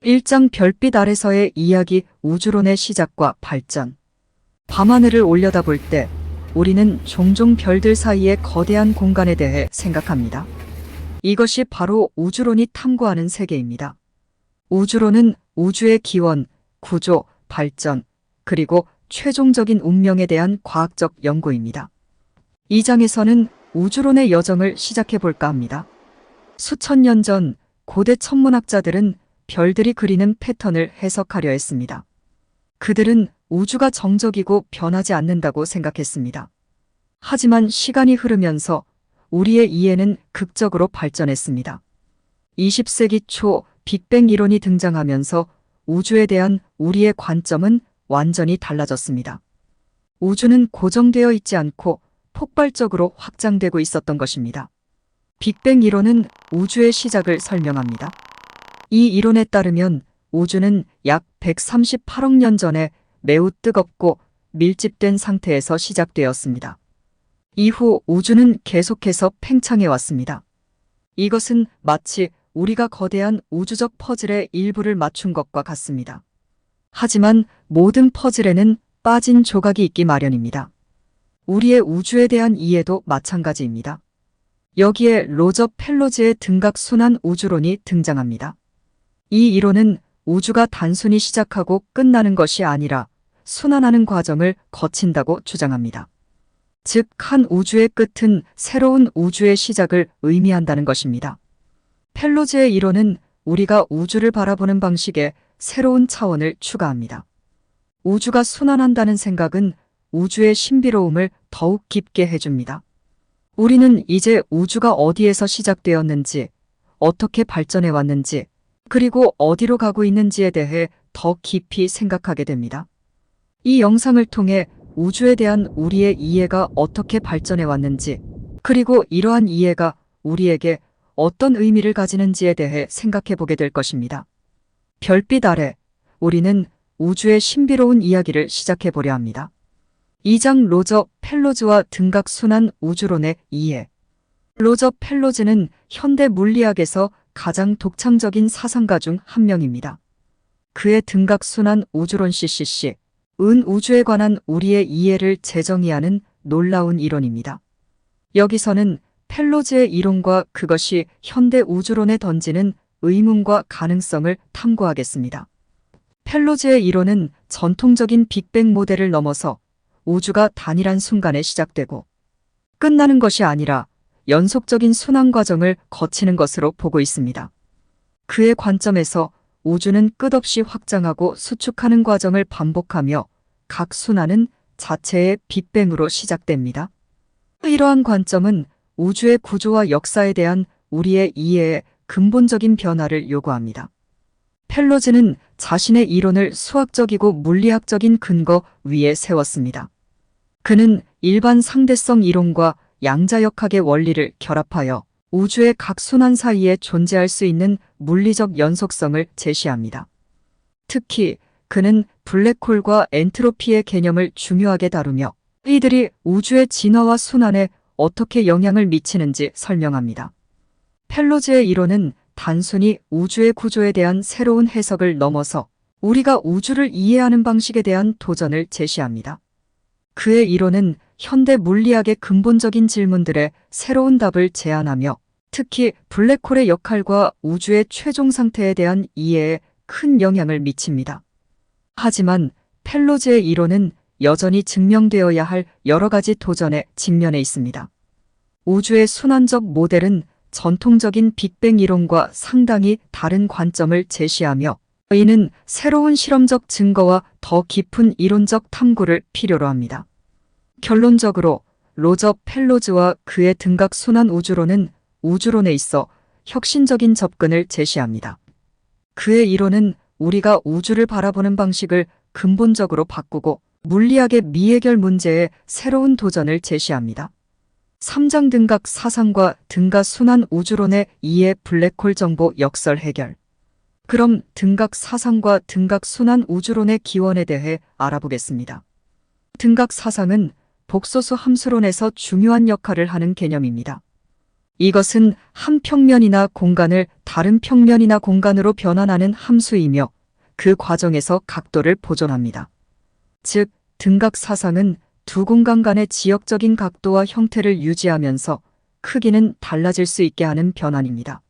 1장 별빛 아래서의 이야기 우주론의 시작과 발전. 밤하늘을 올려다볼 때 우리는 종종 별들 사이의 거대한 공간에 대해 생각합니다. 이것이 바로 우주론이 탐구하는 세계입니다. 우주론은 우주의 기원, 구조, 발전, 그리고 최종적인 운명에 대한 과학적 연구입니다. 이 장에서는 우주론의 여정을 시작해 볼까 합니다. 수천 년 전 고대 천문학자들은 별들이 그리는 패턴을 해석하려 했습니다. 그들은 우주가 정적이고 변하지 않는다고 생각했습니다. 하지만 시간이 흐르면서 우리의 이해는 극적으로 발전했습니다. 20세기 초 빅뱅 이론이 등장하면서 우주에 대한 우리의 관점은 완전히 달라졌습니다. 우주는 고정되어 있지 않고 폭발적으로 확장되고 있었던 것입니다. 빅뱅 이론은 우주의 시작을 설명합니다. 이 이론에 따르면 우주는 약 138억 년 전에 매우 뜨겁고 밀집된 상태에서 시작되었습니다. 이후 우주는 계속해서 팽창해 왔습니다. 이것은 마치 우리가 거대한 우주적 퍼즐의 일부를 맞춘 것과 같습니다. 하지만 모든 퍼즐에는 빠진 조각이 있기 마련입니다. 우리의 우주에 대한 이해도 마찬가지입니다. 여기에 로저 펠로즈의 등각순환 우주론이 등장합니다. 이 이론은 우주가 단순히 시작하고 끝나는 것이 아니라 순환하는 과정을 거친다고 주장합니다. 즉, 한 우주의 끝은 새로운 우주의 시작을 의미한다는 것입니다. 펠로즈의 이론은 우리가 우주를 바라보는 방식에 새로운 차원을 추가합니다. 우주가 순환한다는 생각은 우주의 신비로움을 더욱 깊게 해줍니다. 우리는 이제 우주가 어디에서 시작되었는지, 어떻게 발전해 왔는지, 그리고 어디로 가고 있는지에 대해 더 깊이 생각하게 됩니다. 이 영상을 통해 우주에 대한 우리의 이해가 어떻게 발전해 왔는지, 그리고 이러한 이해가 우리에게 어떤 의미를 가지는지에 대해 생각해 보게 될 것입니다. 별빛 아래 우리는 우주의 신비로운 이야기를 시작해 보려 합니다. 2장 로저 펠로즈와 등각순환 우주론의 이해. 로저 펠로즈는 현대 물리학에서 가장 독창적인 사상가 중 한 명입니다. 그의 등각순환 우주론 CCC, 은 우주에 관한 우리의 이해를 재정의하는 놀라운 이론입니다. 여기서는 펠로즈의 이론과 그것이 현대 우주론에 던지는 의문과 가능성을 탐구하겠습니다. 펠로즈의 이론은 전통적인 빅뱅 모델을 넘어서 우주가 단일한 순간에 시작되고 끝나는 것이 아니라 연속적인 순환 과정을 거치는 것으로 보고 있습니다. 그의 관점에서 우주는 끝없이 확장하고 수축하는 과정을 반복하며 각 순환은 자체의 빅뱅으로 시작됩니다. 이러한 관점은 우주의 구조와 역사에 대한 우리의 이해에 근본적인 변화를 요구합니다. 펠로즈는 자신의 이론을 수학적이고 물리학적인 근거 위에 세웠습니다. 그는 일반 상대성 이론과 양자역학의 원리를 결합하여 우주의 각 순환 사이에 존재할 수 있는 물리적 연속성을 제시합니다. 특히 그는 블랙홀과 엔트로피의 개념을 중요하게 다루며 이들이 우주의 진화와 순환에 어떻게 영향을 미치는지 설명합니다. 펠로즈의 이론은 단순히 우주의 구조에 대한 새로운 해석을 넘어서 우리가 우주를 이해하는 방식에 대한 도전을 제시합니다. 그의 이론은 현대 물리학의 근본적인 질문들에 새로운 답을 제안하며 특히 블랙홀의 역할과 우주의 최종 상태에 대한 이해에 큰 영향을 미칩니다. 하지만 펠로즈의 이론은 여전히 증명되어야 할 여러 가지 도전에 직면해 있습니다. 우주의 순환적 모델은 전통적인 빅뱅 이론과 상당히 다른 관점을 제시하며 이는 새로운 실험적 증거와 더 깊은 이론적 탐구를 필요로 합니다. 결론적으로 로저 펠로즈와 그의 등각순환 우주론은 우주론에 있어 혁신적인 접근을 제시합니다. 그의 이론은 우리가 우주를 바라보는 방식을 근본적으로 바꾸고 물리학의 미해결 문제에 새로운 도전을 제시합니다. 3장 등각 사상과 등가순환 우주론의 이해 블랙홀 정보 역설 해결. 그럼 등각 사상과 등각순환 우주론의 기원에 대해 알아보겠습니다. 등각 사상은 복소수 함수론에서 중요한 역할을 하는 개념입니다. 이것은 한 평면이나 공간을 다른 평면이나 공간으로 변환하는 함수이며 그 과정에서 각도를 보존합니다. 즉, 등각 사상은 두 공간 간의 지역적인 각도와 형태를 유지하면서 크기는 달라질 수 있게 하는 변환입니다.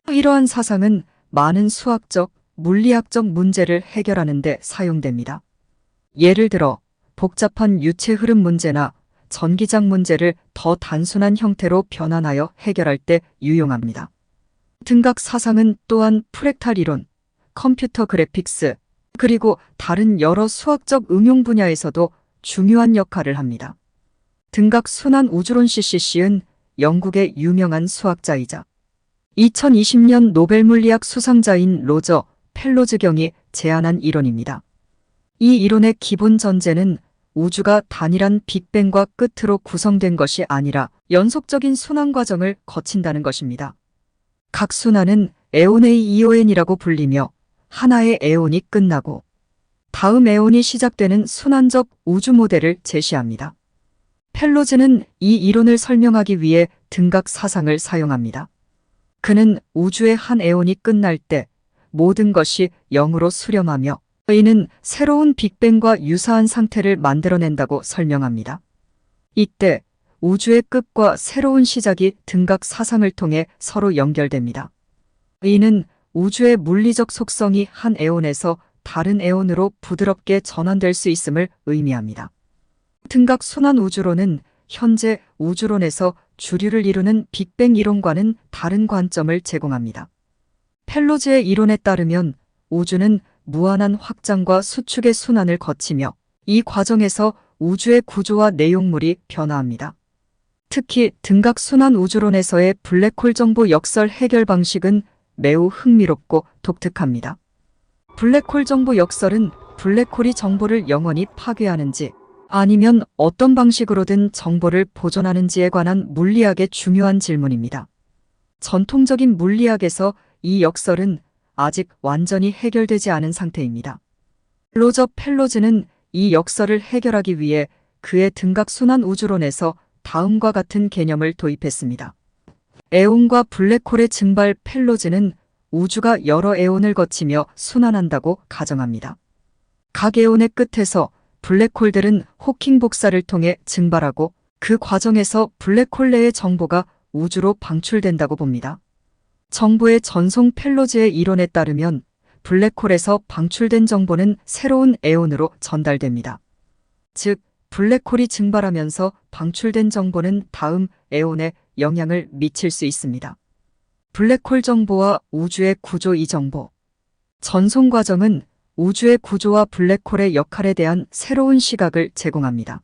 이러한 사상은 많은 수학적, 물리학적 문제를 해결하는 데 사용됩니다. 예를 들어 복잡한 유체 흐름 문제나 전기장 문제를 더 단순한 형태로 변환하여 해결할 때 유용합니다. 등각 사상은 또한 프랙탈 이론, 컴퓨터 그래픽스, 그리고 다른 여러 수학적 응용 분야에서도 중요한 역할을 합니다. 등각 순환 우주론 CCC는 영국의 유명한 수학자이자 2020년 노벨 물리학 수상자인 로저 펠로즈 경이 제안한 이론입니다. 이 이론의 기본 전제는 우주가 단일한 빅뱅과 끝으로 구성된 것이 아니라 연속적인 순환 과정을 거친다는 것입니다. 각 순환은 에온의 EON이라고 불리며 하나의 에온이 끝나고 다음 에온이 시작되는 순환적 우주 모델을 제시합니다. 펠로즈는 이 이론을 설명하기 위해 등각 사상을 사용합니다. 그는 우주의 한 에온이 끝날 때 모든 것이 0으로 수렴하며 이는 새로운 빅뱅과 유사한 상태를 만들어낸다고 설명합니다. 이때 우주의 끝과 새로운 시작이 등각 사상을 통해 서로 연결됩니다. 이는 우주의 물리적 속성이 한 에온에서 다른 에온으로 부드럽게 전환될 수 있음을 의미합니다. 등각 순환 우주론은 현재 우주론에서 주류를 이루는 빅뱅 이론과는 다른 관점을 제공합니다. 펠로즈의 이론에 따르면 우주는 무한한 확장과 수축의 순환을 거치며 이 과정에서 우주의 구조와 내용물이 변화합니다. 특히 등각 순환 우주론에서의 블랙홀 정보 역설 해결 방식은 매우 흥미롭고 독특합니다. 블랙홀 정보 역설은 블랙홀이 정보를 영원히 파괴하는지 아니면 어떤 방식으로든 정보를 보존하는지에 관한 물리학의 중요한 질문입니다. 전통적인 물리학에서 이 역설은 아직 완전히 해결되지 않은 상태입니다. 로저 펠로즈는 이 역설을 해결하기 위해 그의 등각순환 우주론에서 다음과 같은 개념을 도입했습니다. 에온과 블랙홀의 증발. 펠로즈는 우주가 여러 에온을 거치며 순환한다고 가정합니다. 각 에온의 끝에서 블랙홀들은 호킹 복사를 통해 증발하고 그 과정에서 블랙홀 내의 정보가 우주로 방출된다고 봅니다. 정보의 전송. 펠로즈의 이론에 따르면 블랙홀에서 방출된 정보는 새로운 에온으로 전달됩니다. 즉, 블랙홀이 증발하면서 방출된 정보는 다음 에온에 영향을 미칠 수 있습니다. 블랙홀 정보와 우주의 구조. 이 정보 전송 과정은 우주의 구조와 블랙홀의 역할에 대한 새로운 시각을 제공합니다.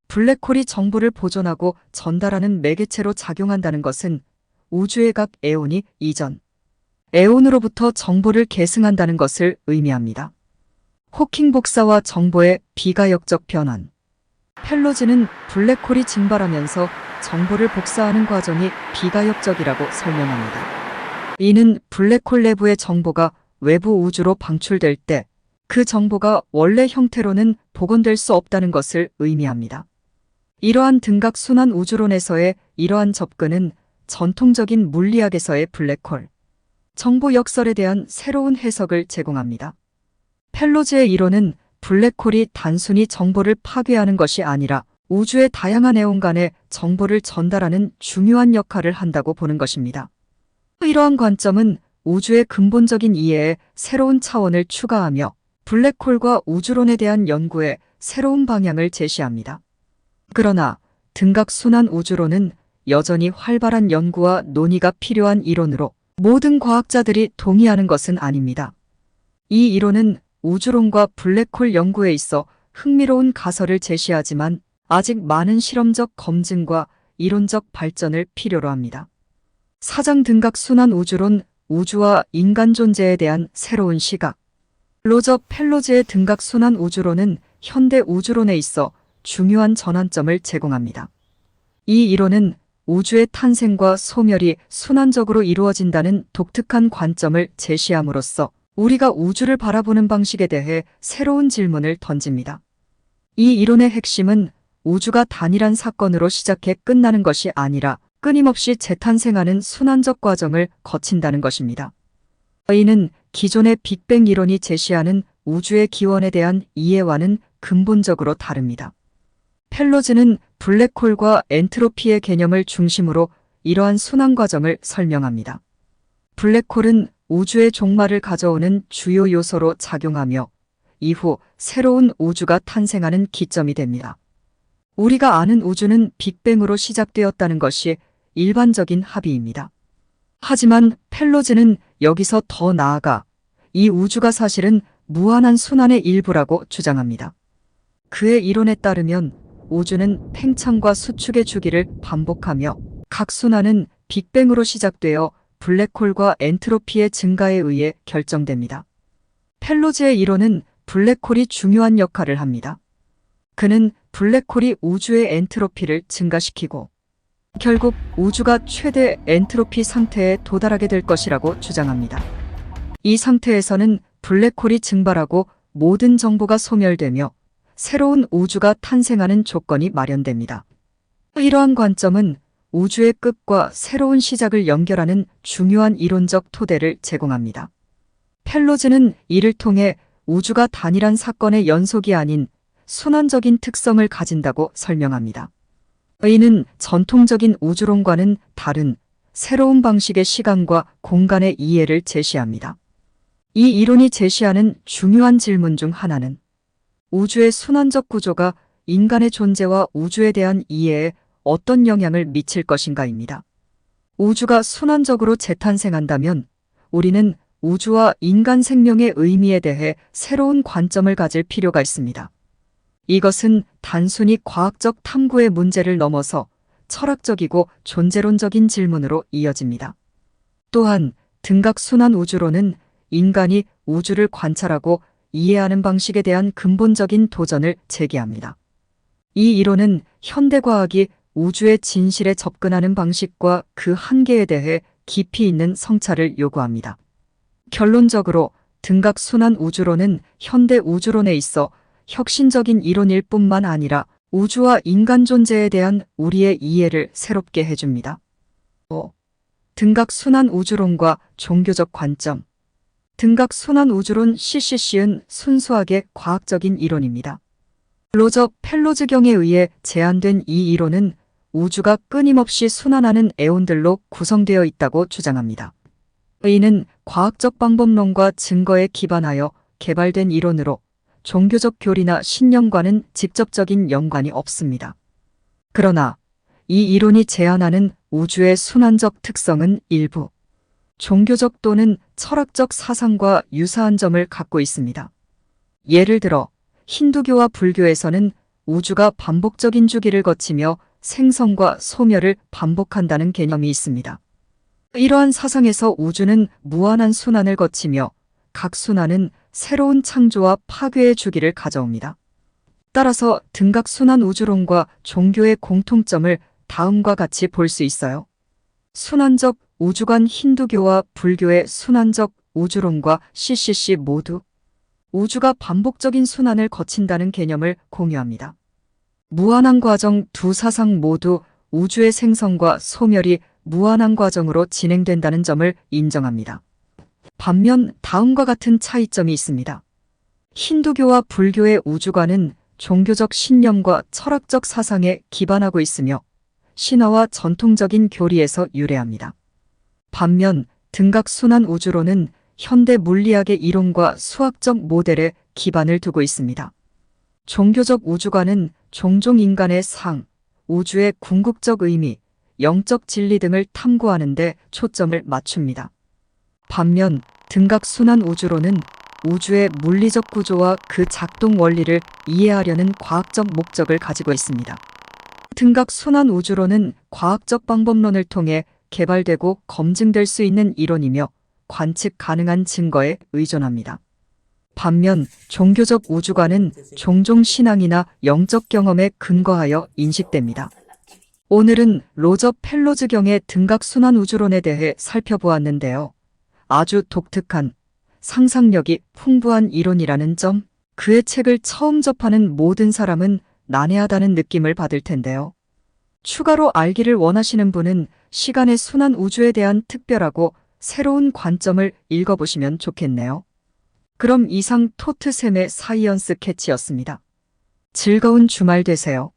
블랙홀이 정보를 보존하고 전달하는 매개체로 작용한다는 것은 우주의 각 에온이 이전 에온으로부터 정보를 계승한다는 것을 의미합니다. 호킹 복사와 정보의 비가역적 변환. 펠로즈는 블랙홀이 증발하면서 정보를 복사하는 과정이 비가역적이라고 설명합니다. 이는 블랙홀 내부의 정보가 외부 우주로 방출될 때 그 정보가 원래 형태로는 복원될 수 없다는 것을 의미합니다. 이러한 등각순환 우주론에서의 이러한 접근은 전통적인 물리학에서의 블랙홀 정보 역설에 대한 새로운 해석을 제공합니다. 펠로즈의 이론은 블랙홀이 단순히 정보를 파괴하는 것이 아니라 우주의 다양한 에온 간에 정보를 전달하는 중요한 역할을 한다고 보는 것입니다. 이러한 관점은 우주의 근본적인 이해에 새로운 차원을 추가하며 블랙홀과 우주론에 대한 연구에 새로운 방향을 제시합니다. 그러나 등각순환 우주론은 여전히 활발한 연구와 논의가 필요한 이론으로 모든 과학자들이 동의하는 것은 아닙니다. 이 이론은 우주론과 블랙홀 연구에 있어 흥미로운 가설을 제시하지만 아직 많은 실험적 검증과 이론적 발전을 필요로 합니다. 4장 등각순환 우주론. 우주와 인간 존재에 대한 새로운 시각. 로저 펠로즈의 등각순환 우주론은 현대 우주론에 있어 중요한 전환점을 제공합니다. 이 이론은 우주의 탄생과 소멸이 순환적으로 이루어진다는 독특한 관점을 제시함으로써 우리가 우주를 바라보는 방식에 대해 새로운 질문을 던집니다. 이 이론의 핵심은 우주가 단일한 사건으로 시작해 끝나는 것이 아니라 끊임없이 재탄생하는 순환적 과정을 거친다는 것입니다. 이는 기존의 빅뱅 이론이 제시하는 우주의 기원에 대한 이해와는 근본적으로 다릅니다. 펠로즈는 블랙홀과 엔트로피의 개념을 중심으로 이러한 순환 과정을 설명합니다. 블랙홀은 우주의 종말을 가져오는 주요 요소로 작용하며 이후 새로운 우주가 탄생하는 기점이 됩니다. 우리가 아는 우주는 빅뱅으로 시작되었다는 것이 일반적인 합의입니다. 하지만 펠로즈는 여기서 더 나아가 이 우주가 사실은 무한한 순환의 일부라고 주장합니다. 그의 이론에 따르면 우주는 팽창과 수축의 주기를 반복하며 각 순환은 빅뱅으로 시작되어 블랙홀과 엔트로피의 증가에 의해 결정됩니다. 펠로즈의 이론은 블랙홀이 중요한 역할을 합니다. 그는 블랙홀이 우주의 엔트로피를 증가시키고 결국 우주가 최대 엔트로피 상태에 도달하게 될 것이라고 주장합니다. 이 상태에서는 블랙홀이 증발하고 모든 정보가 소멸되며 새로운 우주가 탄생하는 조건이 마련됩니다. 이러한 관점은 우주의 끝과 새로운 시작을 연결하는 중요한 이론적 토대를 제공합니다. 펠로즈는 이를 통해 우주가 단일한 사건의 연속이 아닌 순환적인 특성을 가진다고 설명합니다. 이는 전통적인 우주론과는 다른 새로운 방식의 시간과 공간의 이해를 제시합니다. 이 이론이 제시하는 중요한 질문 중 하나는 우주의 순환적 구조가 인간의 존재와 우주에 대한 이해에 어떤 영향을 미칠 것인가입니다. 우주가 순환적으로 재탄생한다면 우리는 우주와 인간 생명의 의미에 대해 새로운 관점을 가질 필요가 있습니다. 이것은 단순히 과학적 탐구의 문제를 넘어서 철학적이고 존재론적인 질문으로 이어집니다. 또한 등각순환 우주론은 인간이 우주를 관찰하고 이해하는 방식에 대한 근본적인 도전을 제기합니다. 이 이론은 현대과학이 우주의 진실에 접근하는 방식과 그 한계에 대해 깊이 있는 성찰을 요구합니다. 결론적으로 등각순환 우주론은 현대 우주론에 있어 혁신적인 이론일 뿐만 아니라 우주와 인간 존재에 대한 우리의 이해를 새롭게 해줍니다. 등각순환 우주론과 종교적 관점. 등각순환 우주론 CCC는 순수하게 과학적인 이론입니다. 로저 펠로즈경에 의해 제안된 이 이론은 우주가 끊임없이 순환하는 에온들로 구성되어 있다고 주장합니다. 이는 과학적 방법론과 증거에 기반하여 개발된 이론으로 종교적 교리나 신념과는 직접적인 연관이 없습니다. 그러나 이 이론이 제안하는 우주의 순환적 특성은 일부 종교적 또는 철학적 사상과 유사한 점을 갖고 있습니다. 예를 들어 힌두교와 불교에서는 우주가 반복적인 주기를 거치며 생성과 소멸을 반복한다는 개념이 있습니다. 이러한 사상에서 우주는 무한한 순환을 거치며 각 순환은 새로운 창조와 파괴의 주기를 가져옵니다. 따라서 등각순환 우주론과 종교의 공통점을 다음과 같이 볼 수 있어요. 순환적 우주관 힌두교와 불교의 순환적 우주론과 CCC 모두 우주가 반복적인 순환을 거친다는 개념을 공유합니다. 무한한 과정 두 사상 모두 우주의 생성과 소멸이 무한한 과정으로 진행된다는 점을 인정합니다. 반면 다음과 같은 차이점이 있습니다. 힌두교와 불교의 우주관은 종교적 신념과 철학적 사상에 기반하고 있으며 신화와 전통적인 교리에서 유래합니다. 반면 등각순환 우주론은 현대 물리학의 이론과 수학적 모델에 기반을 두고 있습니다. 종교적 우주관은 종종 인간의 상, 우주의 궁극적 의미, 영적 진리 등을 탐구하는 데 초점을 맞춥니다. 반면 등각순환 우주론은 우주의 물리적 구조와 그 작동 원리를 이해하려는 과학적 목적을 가지고 있습니다. 등각순환 우주론은 과학적 방법론을 통해 개발되고 검증될 수 있는 이론이며 관측 가능한 증거에 의존합니다. 반면 종교적 우주관은 종종 신앙이나 영적 경험에 근거하여 인식됩니다. 오늘은 로저 펠로즈경의 등각순환 우주론에 대해 살펴보았는데요. 아주 독특한, 상상력이 풍부한 이론이라는 점, 그의 책을 처음 접하는 모든 사람은 난해하다는 느낌을 받을 텐데요. 추가로 알기를 원하시는 분은 시간의 순환 우주에 대한 특별하고 새로운 관점을 읽어보시면 좋겠네요. 그럼 이상 토트샘의 사이언스 캐치였습니다. 즐거운 주말 되세요.